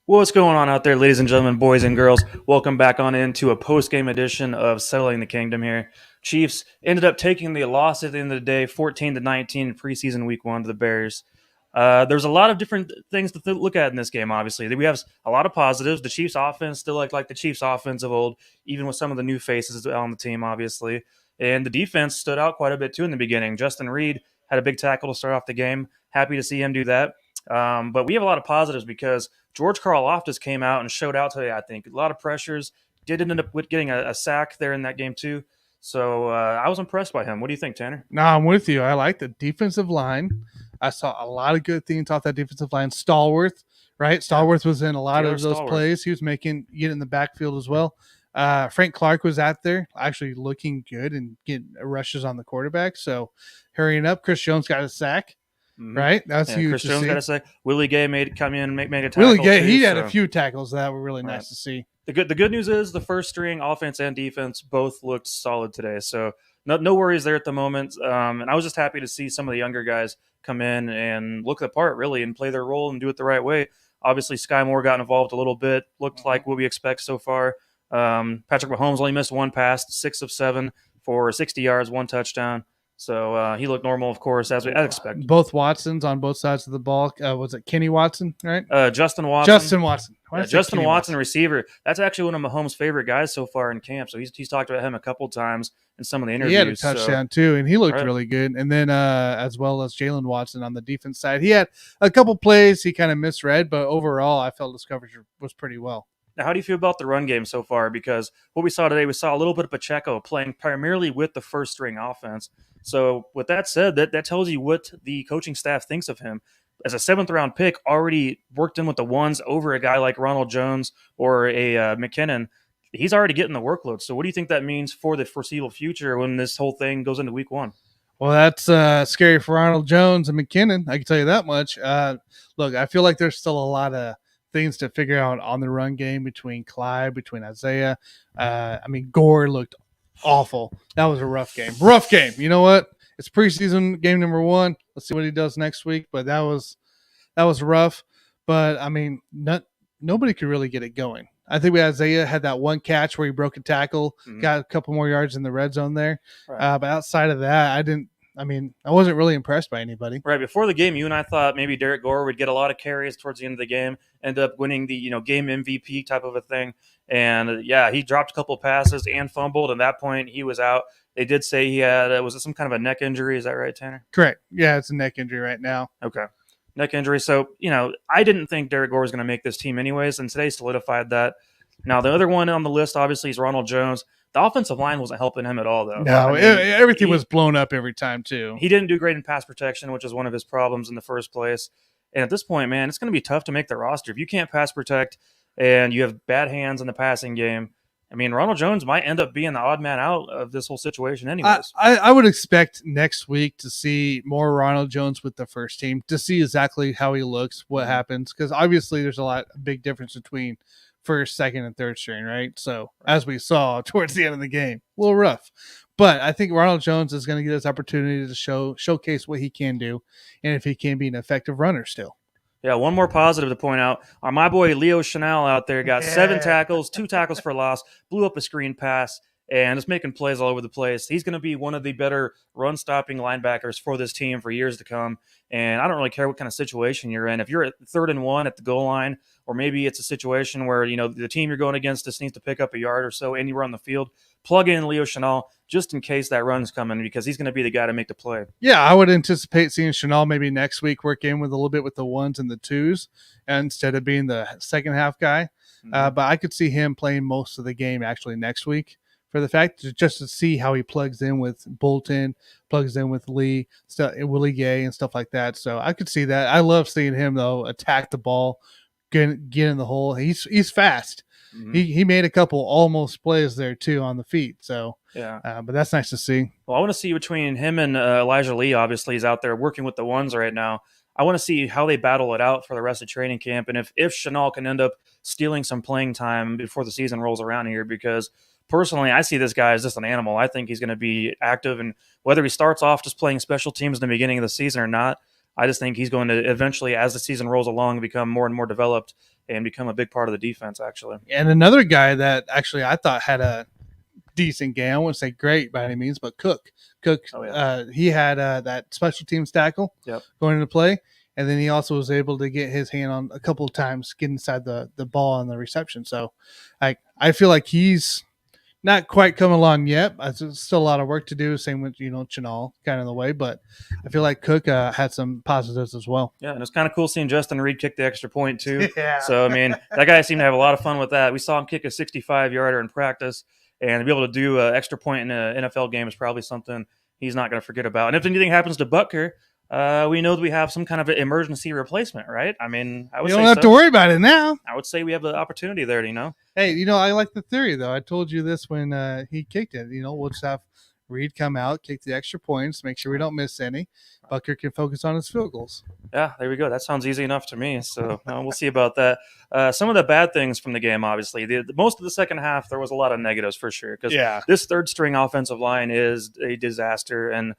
What's going on out there, ladies and gentlemen, boys and girls? Welcome back on into a post-game edition of Settling the Kingdom here. Chiefs ended up taking the loss at the end of the day, 14-19 in preseason week one to the Bears. There's a lot of different things to look at in this game, obviously. We have a lot of positives. The Chiefs offense still like the Chiefs offense of old, even with some of the new faces on the team, obviously. And the defense stood out quite a bit, too, in the beginning. Justin Reed had a big tackle to start off the game. Happy to see him do that. But we have a lot of positives because George Karlaftis came out and showed out today, I think. A lot of pressures. Did end up with getting a sack there in that game, too. So I was impressed by him. What do you think, Tanner? No, I'm with you. I like the defensive line. I saw a lot of good things off that defensive line. Stallworth, right? Stallworth was in a lot Taylor of those Stallworth. plays. He was getting in the backfield as well. Frank Clark was out there actually looking good and getting rushes on the quarterback. So hurrying up. Chris Jones got a sack, right? That's huge Chris to Jones see. got to say. Willie Gay come in and make a tackle. Willie Gay, he too, had so. a few tackles that were really nice Right. to see. The good news is the first string offense and defense both looked solid today. So no worries there at the moment. And I was just happy to see some of the younger guys come in and look the part really and play their role and do it the right way. Obviously, Sky Moore got involved a little bit. Looked like what we expect so far. Patrick Mahomes only missed one pass, 6 of 7 for 60 yards, 1 touchdown. So he looked normal, of course, as expected. Both Watsons on both sides of the ball. Was it Kenny Watson, right? Justin Watson. Justin Watson. Justin Watson, receiver. That's actually one of Mahomes' favorite guys so far in camp. So he's talked about him a couple times in some of the interviews. He had a touchdown too, and he looked Right. really good. And then as well as Jalen Watson on the defense side, he had a couple plays he kind of misread, but overall, I felt his coverage was pretty well. Now, how do you feel about the run game so far? Because what we saw today, we saw a little bit of Pacheco playing primarily with the first string offense. So with that said, that tells you what the coaching staff thinks of him. As a 7th-round pick, already worked in with the ones over a guy like Ronald Jones or a McKinnon, he's already getting the workload. So what do you think that means for the foreseeable future when this whole thing goes into week one? Well, that's scary for Ronald Jones and McKinnon. I can tell you that much. Look, I feel like there's still a lot of things to figure out on the run game between Clyde, between Isaiah. Gore looked awful. That was a rough game. Rough game. You know what? It's preseason game number 1. Let's see what he does next week. But that was rough. But nobody could really get it going. I think Isaiah had that one catch where he broke a tackle, got a couple more yards in the red zone there. Right. But outside of that, I wasn't really impressed by anybody. Right before the game, you and I thought maybe Derek Gore would get a lot of carries towards the end of the game, end up winning the game MVP type of a thing. And he dropped a couple passes and fumbled. At that point, he was out. They did say he had was it some kind of a neck injury? Is that right, Tanner? Correct. Yeah, it's a neck injury right now. Okay, neck injury. So I didn't think Derek Gore was going to make this team anyways, and today solidified that. Now the other one on the list obviously is Ronald Jones. The offensive line wasn't helping him at all, though. No, everything was blown up every time, too. He didn't do great in pass protection, which is one of his problems in the first place. And at this point, man, it's going to be tough to make the roster. If you can't pass protect and you have bad hands in the passing game, Ronald Jones might end up being the odd man out of this whole situation anyways. I would expect next week to see more Ronald Jones with the first team, to see exactly how he looks, what happens, because obviously there's a big difference between first, second, and third string, right? So as we saw towards the end of the game, a little rough. But I think Ronald Jones is going to get his opportunity to showcase what he can do, and if he can be an effective runner still. Yeah, one more positive to point out. My boy Leo Chanel out there got 7 tackles, 2 tackles for loss, blew up a screen pass, and is making plays all over the place. He's going to be one of the better run-stopping linebackers for this team for years to come. And I don't really care what kind of situation you're in. If you're at 3rd and 1 at the goal line, or maybe it's a situation where the team you're going against just needs to pick up a yard or so anywhere on the field, plug in Leo Chanel just in case that run's coming, because he's going to be the guy to make the play. Yeah, I would anticipate seeing Chanel maybe next week work in with a little bit with the 1s and the 2s instead of being the second half guy. But I could see him playing most of the game actually next week, for the fact just to see how he plugs in with Bolton, plugs in with Lee, Willie Gay, and stuff like that. So I could see that. I love seeing him, though, attack the ball, get in the hole. He's fast. Mm-hmm. He made a couple almost plays there, too, on the feet. So, but that's nice to see. Well, I want to see between him and Elijah Lee, obviously, he's out there working with the 1s right now. I want to see how they battle it out for the rest of training camp, and if Chanel can end up stealing some playing time before the season rolls around here, because personally, I see this guy as just an animal. I think he's going to be active, and whether he starts off just playing special teams in the beginning of the season or not, I just think he's going to eventually, as the season rolls along, become more and more developed and become a big part of the defense, actually. And another guy that actually I thought had a decent game. I wouldn't say great by any means, but Cook. Cook, Oh, yeah. he had that special teams tackle Yep. going into play, and then he also was able to get his hand on a couple of times, get inside the ball on the reception. So, I feel like he's not quite come along yet. There's still a lot of work to do. Same with Chenal kind of the way, but I feel like Cook had some positives as well. Yeah, and it's kind of cool seeing Justin Reed kick the extra point too. Yeah. So I mean, that guy seemed to have a lot of fun with that. We saw him kick a 65-yarder in practice, and to be able to do an extra point in an NFL game is probably something he's not going to forget about. And if anything happens to Butker, we know that we have some kind of emergency replacement, right? I mean, I would You say don't have to worry about it now. I would say we have the opportunity there. Hey, I like the theory though. I told you this when he kicked it. We'll just have Reed come out, kick the extra points, make sure we don't miss any. Butker can focus on his field goals. Yeah, there we go. That sounds easy enough to me. So we'll see about that. Some of the bad things from the game, obviously, most of the second half, there was a lot of negatives for sure. Because this third string offensive line is a disaster, and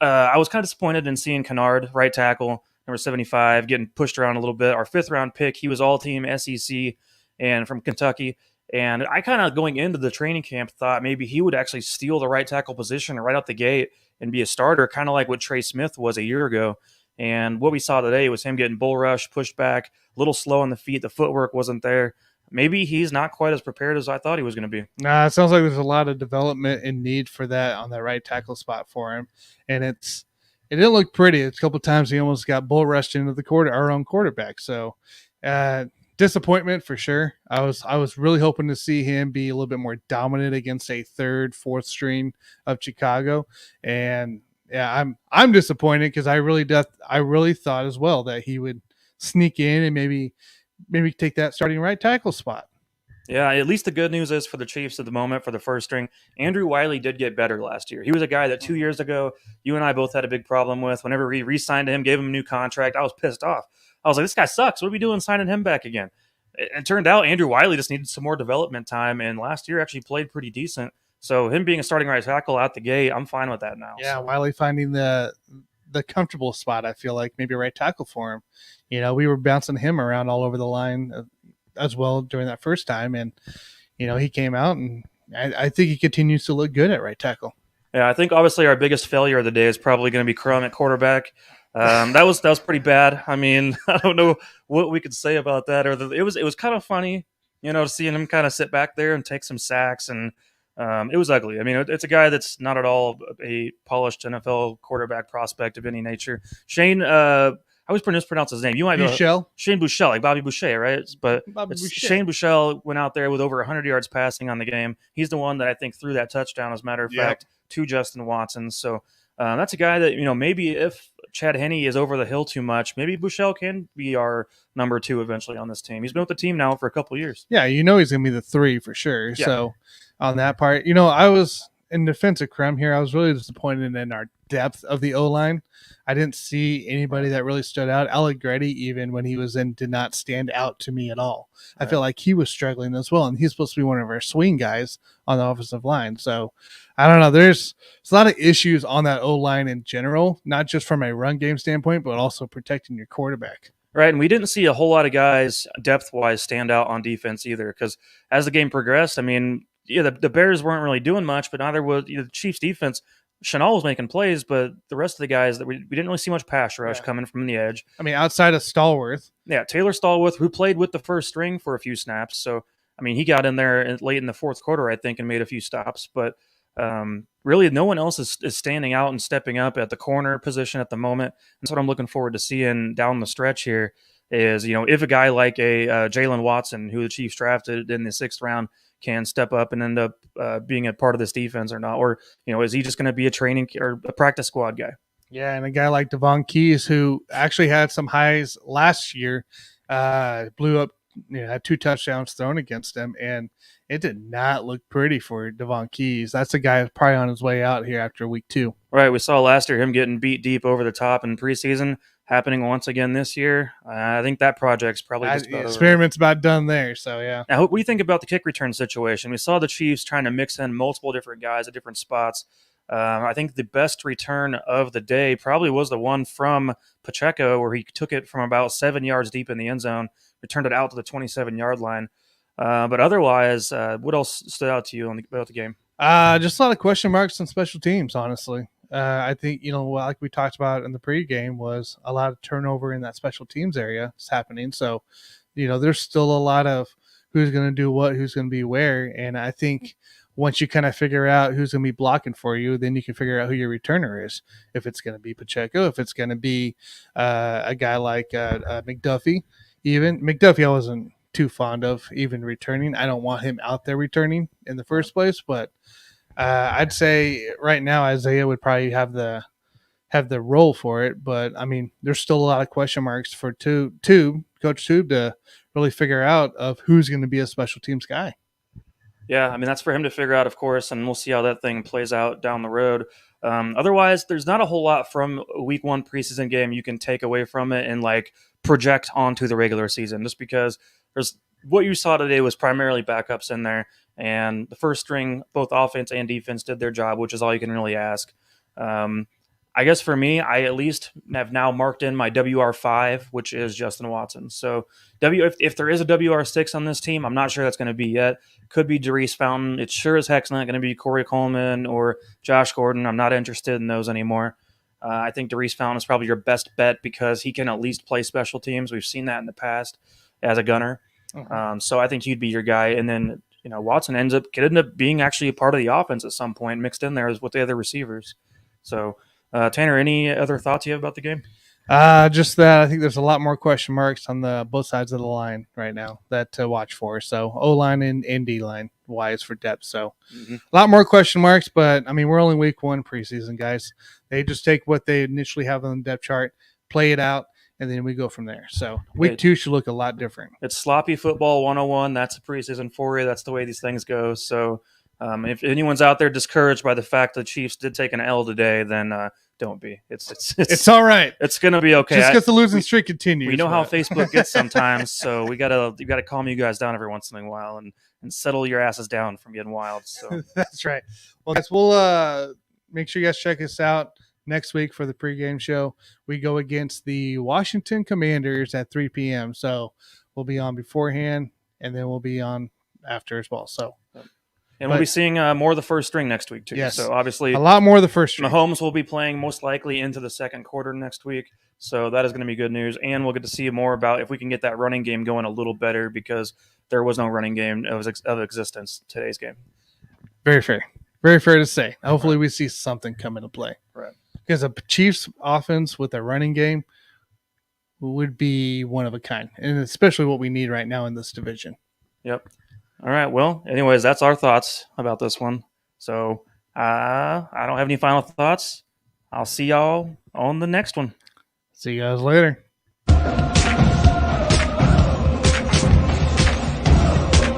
I was kind of disappointed in seeing Kennard, right tackle, number 75, getting pushed around a little bit. Our 5th-round pick, he was all-team SEC and from Kentucky. And I kind of, going into the training camp, thought maybe he would actually steal the right tackle position right out the gate and be a starter, kind of like what Trey Smith was a year ago. And what we saw today was him getting bull rush, pushed back, a little slow on the feet. The footwork wasn't there. Maybe he's not quite as prepared as I thought he was going to be. Nah, it sounds like there's a lot of development and need for that on that right tackle spot for him. And it didn't look pretty. A couple times he almost got bull rushed into our own quarterback. So disappointment for sure. I was really hoping to see him be a little bit more dominant against a third, fourth string of Chicago. And yeah, I'm disappointed because I really thought as well that he would sneak in and maybe take that starting right tackle spot. Yeah, at least the good news is for the Chiefs at the moment for the first string, Andrew Wiley did get better last year. He was a guy that 2 years ago, you and I both had a big problem with. Whenever we re-signed him, gave him a new contract, I was pissed off. I was like, this guy sucks. What are we doing signing him back again? It turned out Andrew Wiley just needed some more development time, and last year actually played pretty decent. So him being a starting right tackle out the gate, I'm fine with that now. Yeah, so. Wiley finding the comfortable spot, I feel like maybe right tackle for him. We were bouncing him around all over the line as well during that first time, and he came out, and I think he continues to look good at right tackle. Yeah, I think obviously our biggest failure of the day is probably going to be Crum at quarterback. That was pretty bad. I mean, I don't know what we could say about that. It was kind of funny, seeing him kind of sit back there and take some sacks, and it was ugly. I mean, it's a guy that's not at all a polished NFL quarterback prospect of any nature. Shane, I always mispronounce his name. You might Buechele. Shane Buechele, like Bobby Boucher, right? But Boucher. Shane Buechele went out there with over 100 yards passing on the game. He's the one that I think threw that touchdown, as a matter of fact, to Justin Watson. So that's a guy that, maybe if Chad Henne is over the hill too much, maybe Buechele can be our number 2 eventually on this team. He's been with the team now for a couple of years. Yeah, he's going to be the 3 for sure. Yeah. So on that part, I was in defense of Crum here. I was really disappointed in our depth of the O-line. I didn't see anybody that really stood out. Allegretti, even when he was in, did not stand out to me at all. I feel like he was struggling as well, and he's supposed to be one of our swing guys on the offensive line. So I don't know. There's a lot of issues on that O-line in general, not just from a run game standpoint, but also protecting your quarterback. Right, and we didn't see a whole lot of guys depth-wise stand out on defense either, because as the game progressed, I mean, the Bears weren't really doing much, but neither was the Chiefs' defense. Chenal was making plays, but the rest of the guys that we didn't really see much pass rush coming from the edge. I mean, outside of Stallworth. Yeah, Taylor Stallworth, who played with the first string for a few snaps. So, I mean, he got in there late in the fourth quarter, I think, and made a few stops. But really, no one else is standing out and stepping up at the corner position at the moment. That's what I'm looking forward to seeing down the stretch here is, if a guy like a Jalen Watson, who the Chiefs drafted in the 6th round, can step up and end up being a part of this defense or not. Or, is he just going to be a training or a practice squad guy? Yeah, and a guy like Devon Keys, who actually had some highs last year, blew up, had 2 touchdowns thrown against him, and it did not look pretty for Devon Keys. That's a guy who's probably on his way out here after week 2. Right, we saw last year him getting beat deep over the top in preseason, happening once again this year. I think that project's probably just about experiment's about done there. So yeah. Now, what do you think about the kick return situation? We saw the Chiefs trying to mix in multiple different guys at different spots. I think the best return of the day probably was the one from Pacheco, where he took it from about 7 yards deep in the end zone, returned it out to the 27-yard line. But otherwise, what else stood out to you about the game? Just a lot of question marks on special teams, honestly. I think, like we talked about in the pregame, was a lot of turnover in that special teams area is happening. So, there's still a lot of who's going to do what, who's going to be where. And I think once you kind of figure out who's going to be blocking for you, then you can figure out who your returner is. If it's going to be Pacheco, if it's going to be a guy like McDuffie, even. McDuffie, I wasn't too fond of even returning. I don't want him out there returning in the first place, but I'd say right now Isaiah would probably have the role for it. But I mean, there's still a lot of question marks for Coach Tube to really figure out of who's going to be a special teams guy. Yeah, I mean, that's for him to figure out, of course, and we'll see how that thing plays out down the road. Otherwise, there's not a whole lot from a week one preseason game you can take away from it and like project onto the regular season, just because there's what you saw today was primarily backups in there, and the first string, both offense and defense, did their job, which is all you can really ask. Um, I guess for me, I at least have now marked in my WR5, which is Justin Watson. So if there is a WR6 on this team, I'm not sure that's going to be yet. Could be Darius Fountain. It sure as heck's not going to be Corey Coleman or Josh Gordon. I'm not interested in those anymore. I think Darius Fountain is probably your best bet because he can at least play special teams. We've seen that in the past as a gunner. So I think he'd be your guy. And then Watson could end up being actually a part of the offense at some point, mixed in there with the other receivers. So Tanner, any other thoughts you have about the game? Just that I think there's a lot more question marks on the both sides of the line right now that to watch for. So O-line and D-line wise for depth. So a lot more question marks, but I mean, we're only week one preseason, guys. They just take what they initially have on the depth chart, play it out, and then we go from there. So week two should look a lot different. It's sloppy football 101. That's a preseason for you. That's the way these things go. So if anyone's out there discouraged by the fact the Chiefs did take an L today, then don't be. It's all right. It's gonna be okay. Just because the losing streak continues. We know how Facebook gets sometimes, so you gotta calm you guys down every once in a while and settle your asses down from getting wild. So that's right. Well, guys, we'll make sure you guys check us out next week for the pregame show. We go against the Washington Commanders at 3 p.m. So we'll be on beforehand, and then we'll be on after as well. So. And we'll be seeing more of the first string next week, too. Yes. So, obviously, a lot more of the first string. Mahomes will be playing most likely into the second quarter next week. So, that is going to be good news. And we'll get to see more about if we can get that running game going a little better because there was no running game of existence today's game. Very fair. Very fair to say. Hopefully, we see something come into play. Right. Because a Chiefs offense with a running game would be one of a kind, and especially what we need right now in this division. Yep. All right. Well, anyways, that's our thoughts about this one. So I don't have any final thoughts. I'll see y'all on the next one. See you guys later.